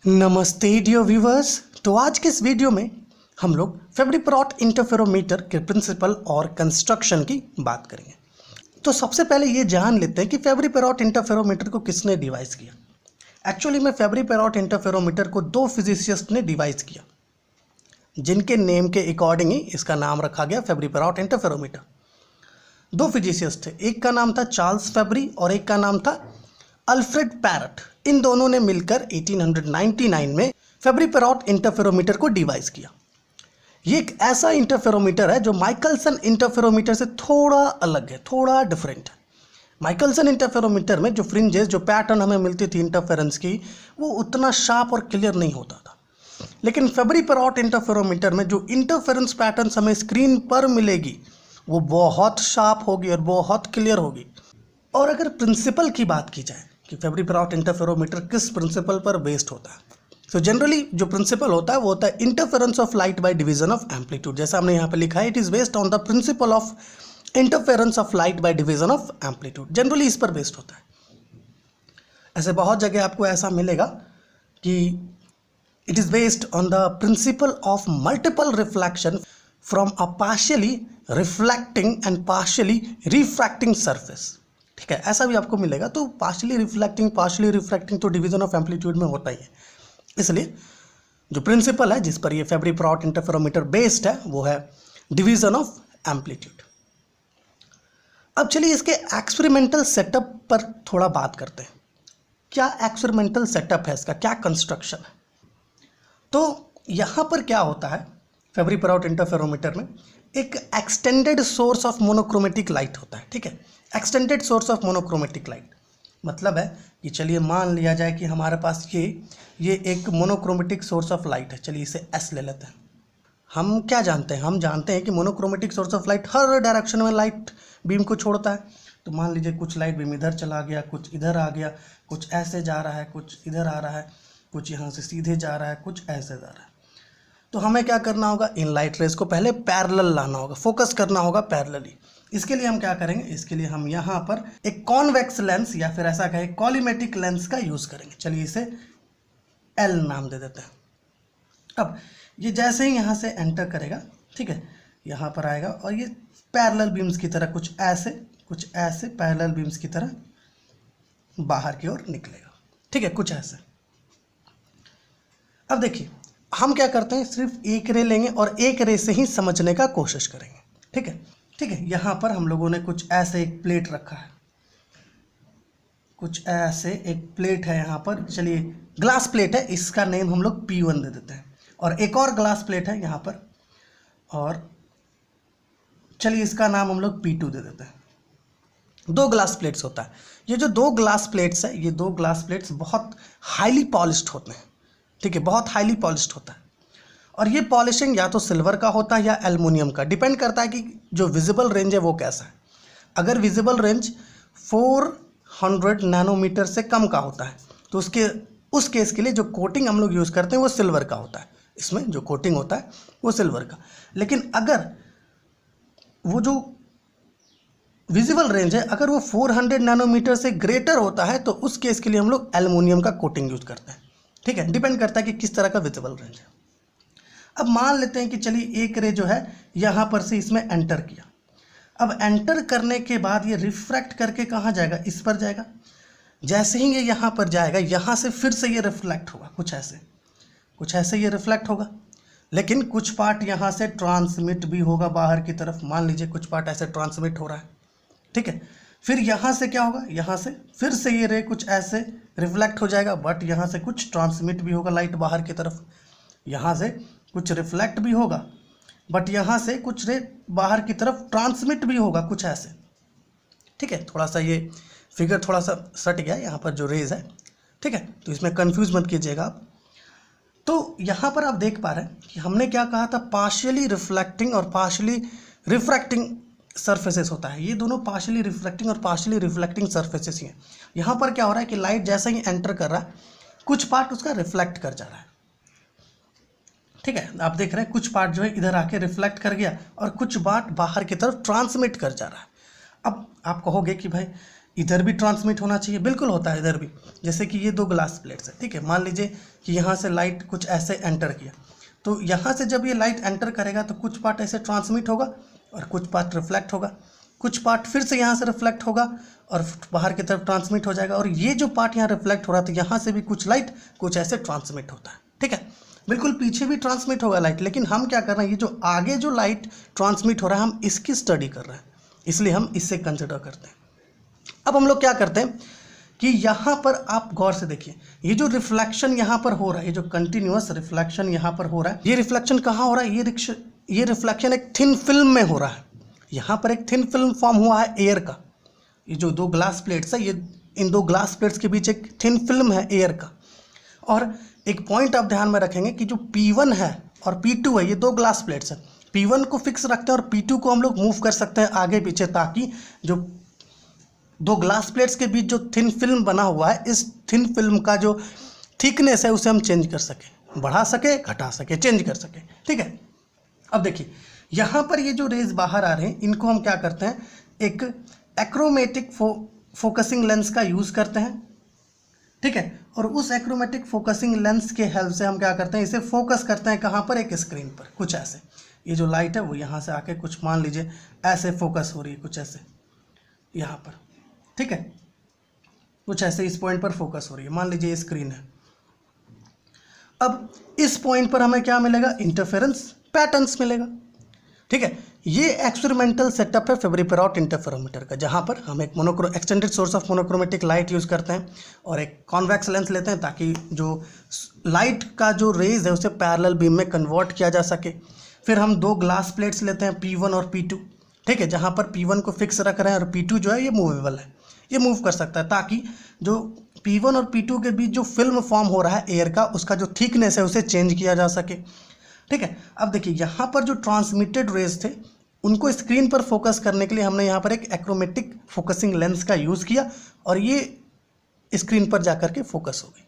नमस्ते dear viewers. तो आज के इस वीडियो में हम लोग फेवरी-पेरोट इंटरफेरोमीटर के प्रिंसिपल और कंस्ट्रक्शन की बात करेंगे। तो सबसे पहले ये जान लेते हैं कि फेवरी-पेरोट इंटरफेरोमीटर को किसने डिवाइस किया। एक्चुअली में फेवरी-पेरोट इंटरफेरोमीटर को दो फिजिसिस्ट ने डिवाइस किया, जिनके नेम के अकॉर्डिंग ही इसका नाम रखा गया फेवरी-पेरोट इंटरफेरोमीटर। दो फिजिसिस्ट थे, एक का नाम था चार्ल्स फेबरी और एक का नाम था अल्फ्रेड पैरट। इन दोनों ने मिलकर 1899 में फेवरी-पेरोट इंटरफेरोमीटर को डिवाइस किया। ये एक ऐसा इंटरफेरोमीटर है जो माइकलसन इंटरफेरोमीटर से थोड़ा अलग है, थोड़ा डिफरेंट है। माइकलसन इंटरफेरोमीटर में जो फ्रिंजेस, जो पैटर्न हमें मिलती थी इंटरफेरेंस की, वो उतना शार्प और क्लियर नहीं होता था। लेकिन फेवरी-पेरोट इंटरफेरोमीटर में जो इंटरफेरेंस पैटर्न हमें स्क्रीन पर मिलेगी वो बहुत शार्प होगी और बहुत क्लियर होगी। और अगर प्रिंसिपल की बात की जाए कि फेवरी-पेरोट इंटरफेरोमीटर किस प्रिंसिपल पर बेस्ड होता है, तो जनरली जो प्रिंसिपल होता है वो होता है interference of light by division of amplitude. जैसा हमने यहाँ पे लिखा है, it is based on the principle of interference of light by division of amplitude. Generally इस पर बेस्ड होता है। ऐसे बहुत जगह आपको ऐसा मिलेगा कि it is based on the principle of multiple reflection from a partially reflecting and partially refracting surface. ठीक है, ऐसा भी आपको मिलेगा। तो पार्शियली रिफ्रैक्टिंग तो डिवीजन ऑफ एम्पलीट्यूड में होता ही है। इसलिए जो प्रिंसिपल है जिस पर ये फेवरी-पेरोट इंटरफेरोमीटर बेस्ड है वो है डिवीजन ऑफ एम्पलीट्यूड। अब चलिए इसके एक्सपेरिमेंटल सेटअप पर थोड़ा बात करते हैं। क्या एक्सपेरिमेंटल सेटअप है इसका, क्या कंस्ट्रक्शन है। तो यहाँ पर क्या होता है, फेवरी-पेरोट इंटरफेरोमीटर में एक extended source of monochromatic light होता है। ठीक है, extended source of monochromatic light मतलब है कि चलिए मान लिया जाए कि हमारे पास ये एक मोनोक्रोमेटिक सोर्स ऑफ लाइट है। चलिए इसे एस ले लेते हैं। हम क्या जानते हैं, हम जानते हैं कि monochromatic source of light her direction में लाइट बीम को छोड़ता है। तो मान लीजिए कुछ लाइट बीम इधर चला गया, कुछ इधर आ गया, कुछ ऐसे जा रहा है, कुछ इधर आ रहा है, कुछ यहाँ से सीधे जा रहा है, कुछ ऐसे जा रहा है। तो हमें क्या करना होगा, इन लाइट रेज को पहले पैरेलल लाना होगा, फोकस करना होगा पैरेलली। इसके लिए हम क्या करेंगे, इसके लिए हम यहाँ पर एक कॉन्वेक्स लेंस या फिर ऐसा कहें कॉलीमेटिक लेंस का यूज़ करेंगे। चलिए इसे एल नाम दे देते हैं। अब ये जैसे ही यहाँ से एंटर करेगा, ठीक है, यहाँ पर आएगा और ये पैरेलल बीम्स की तरह कुछ ऐसे पैरेलल बीम्स की तरह बाहर की ओर निकलेगा। ठीक है, कुछ ऐसे। अब देखिए हम क्या करते हैं, सिर्फ एक रे लेंगे और एक रे से ही समझने का कोशिश करेंगे। ठीक है, यहाँ पर हम लोगों ने कुछ ऐसे एक प्लेट रखा है, कुछ ऐसे एक प्लेट है यहाँ पर। चलिए ग्लास प्लेट है, इसका नेम हम लोग P1 दे देते हैं। और एक और ग्लास प्लेट है यहाँ पर, और चलिए इसका नाम हम लोग P2 दे देते हैं। दो ग्लास प्लेट्स होता है। ये जो दो ग्लास प्लेट्स है, ये दो ग्लास प्लेट्स बहुत हाईली पॉलिश्ड होते हैं। ठीक है, बहुत हाईली पॉलिश्ड होता है। और ये पॉलिशिंग या तो सिल्वर का होता है या एल्युमिनियम का, डिपेंड करता है कि जो विजिबल रेंज है वो कैसा है। अगर विजिबल रेंज 400 नैनोमीटर से कम का होता है तो उस केस के लिए जो कोटिंग हम लोग यूज़ करते हैं वो सिल्वर का होता है। इसमें जो कोटिंग होता है वो सिल्वर का। लेकिन अगर वो जो विजिबल रेंज है अगर वो 400 नैनोमीटर से ग्रेटर होता है तो उस केस के लिए हम लोग एल्युमिनियम का कोटिंग यूज़ करते हैं। ठीक है, डिपेंड करता है कि किस तरह का विजिबल रेंज है। अब मान लेते हैं कि चलिए एक रे जो है यहाँ पर से इसमें एंटर किया। अब एंटर करने के बाद ये रिफ्रैक्ट करके कहाँ जाएगा, इस पर जाएगा। जैसे ही ये यहाँ पर जाएगा, यहाँ से फिर से ये रिफ्लेक्ट होगा, कुछ ऐसे ये रिफ्लेक्ट होगा। लेकिन कुछ पार्ट यहाँ से ट्रांसमिट भी होगा बाहर की तरफ। मान लीजिए कुछ पार्ट ऐसे ट्रांसमिट हो रहा है। ठीक है, फिर यहाँ से क्या होगा, यहाँ से फिर से ये रे कुछ ऐसे रिफ्लेक्ट हो जाएगा, बट यहाँ से कुछ ट्रांसमिट भी होगा लाइट बाहर की तरफ। यहाँ से कुछ रिफ्लेक्ट भी होगा, बट यहाँ से कुछ रे बाहर की तरफ ट्रांसमिट भी होगा, कुछ ऐसे। ठीक है, थोड़ा सा ये फिगर थोड़ा सा सट गया यहाँ पर जो रेज है। ठीक है, तो इसमें कंफ्यूज मत कीजिएगा आप। तो यहाँ पर आप देख पा रहे हैं कि हमने क्या कहा था, पार्शियली रिफ्लेक्टिंग और पार्शियली रिफ्रैक्टिंग सरफेसेस होता है। ये दोनों पार्शियली रिफ्लेक्टिंग और पार्शियली रिफ्लेक्टिंग सरफेसेस ही हैं। यहाँ पर क्या हो रहा है कि लाइट जैसे ही एंटर कर रहा है कुछ पार्ट उसका रिफ्लेक्ट कर जा रहा है। ठीक है, आप देख रहे हैं कुछ पार्ट जो है इधर आके रिफ्लेक्ट कर गया और कुछ पार्ट बाहर की तरफ ट्रांसमिट कर जा रहा है। अब आप कहोगे कि भाई इधर भी ट्रांसमिट होना चाहिए, बिल्कुल होता है इधर भी। जैसे कि ये 2 ग्लास प्लेट्स है, ठीक है, मान लीजिए कि यहाँ से लाइट कुछ ऐसे एंटर किया, तो यहाँ से जब ये लाइट एंटर करेगा तो कुछ पार्ट ऐसे ट्रांसमिट होगा और कुछ पार्ट रिफ्लेक्ट होगा, कुछ पार्ट फिर से यहाँ से रिफ्लेक्ट होगा और बाहर की तरफ ट्रांसमिट हो जाएगा, और ये जो पार्ट यहाँ रिफ्लेक्ट हो रहा था यहाँ से भी कुछ लाइट कुछ ऐसे ट्रांसमिट होता है, ठीक है। बिल्कुल पीछे भी ट्रांसमिट होगा लाइट, लेकिन हम क्या कर रहे हैं, ये जो आगे जो लाइट ट्रांसमिट हो रहा है हम इसकी स्टडी कर रहे हैं, इसलिए हम इससे कंसिडर करते हैं। अब हम लोग क्या करते हैं कि यहाँ पर आप गौर से देखिए, ये जो रिफ्लेक्शन यहाँ पर हो रहा है, ये जो कंटिन्यूअस रिफ्लेक्शन यहाँ पर हो रहा है, ये रिफ्लेक्शन कहाँ हो रहा है, ये रिफ्लेक्शन एक थिन फिल्म में हो रहा है। यहाँ पर एक थिन फिल्म फॉर्म हुआ है एयर का, ये जो 2 ग्लास प्लेट्स है, ये इन 2 ग्लास प्लेट्स के बीच एक थिन फिल्म है एयर का। और एक पॉइंट आप ध्यान में रखेंगे कि जो P1 है और P2 है, ये 2 ग्लास प्लेट्स हैं, P1 को फिक्स रखते हैं और P2 को हम लोग मूव कर सकते हैं आगे पीछे, ताकि जो 2 ग्लास प्लेट्स के बीच जो थिन फिल्म बना हुआ है, इस थिन फिल्म का जो थिकनेस है उसे हम चेंज कर सकें, बढ़ा सके, घटा सके, चेंज कर सके, ठीक है। अब देखिए यहाँ पर ये जो रेज बाहर आ रहे हैं, इनको हम क्या करते हैं, एक एक्रोमेटिक फोकसिंग लेंस का यूज़ करते हैं, ठीक है। और उस एक्रोमेटिक फोकसिंग लेंस के हेल्प से हम क्या करते हैं, इसे फोकस करते हैं कहाँ पर, एक स्क्रीन पर, कुछ ऐसे। ये जो लाइट है वो यहाँ से आके कुछ मान लीजिए ऐसे फोकस हो रही है, कुछ ऐसे यहाँ पर, ठीक है, कुछ ऐसे इस पॉइंट पर फोकस हो रही है, मान लीजिए ये स्क्रीन है। अब इस पॉइंट पर हमें क्या मिलेगा, इंटरफेरेंस पैटर्न्स मिलेगा, ठीक है। ये एक्सपेरिमेंटल सेटअप है फेब्री-पेरोट इंटरफेरोमीटर का, जहाँ पर हम एक extended source of monochromatic light use करते हैं और एक कॉन्वेक्स लेंस लेते हैं, ताकि जो लाइट का जो रेज है उसे पैरेलल बीम में कन्वर्ट किया जा सके। फिर हम 2 ग्लास प्लेट्स लेते हैं, P1 और P2, ठीक है, जहाँ पर P1 को फिक्स रख रहे हैं और P2 जो है ये मूवेबल है, ये मूव कर सकता है, ताकि जो P1 और P2 के बीच जो फिल्म फॉर्म हो रहा है एयर का, उसका जो थिकनेस है उसे चेंज किया जा सके, ठीक है। अब देखिए यहाँ पर जो ट्रांसमिटेड रेज थे उनको स्क्रीन पर फोकस करने के लिए हमने यहाँ पर एक एक्रोमेटिक फोकसिंग लेंस का यूज़ किया और ये स्क्रीन पर जाकर के फोकस हो गई,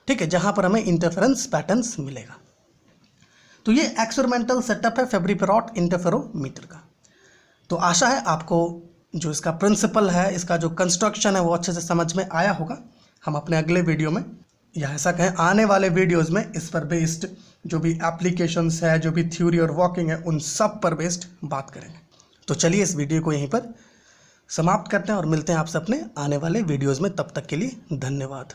ठीक है, जहाँ पर हमें इंटरफेरेंस पैटर्न्स मिलेगा। तो ये एक्सपेरिमेंटल सेटअप है फेब्री-पेरोट इंटरफेरोमीटर का। तो आशा है आपको जो इसका प्रिंसिपल है, इसका जो कंस्ट्रक्शन है वो अच्छे से समझ में आया होगा। हम अपने अगले वीडियो में, या ऐसा कहें आने वाले वीडियोस में, इस पर बेस्ड जो भी एप्लीकेशंस है, जो भी थ्योरी और वर्किंग है, उन सब पर बेस्ड बात करेंगे। तो चलिए इस वीडियो को यहीं पर समाप्त करते हैं और मिलते हैं आपसे अपने आने वाले वीडियोस में। तब तक के लिए धन्यवाद।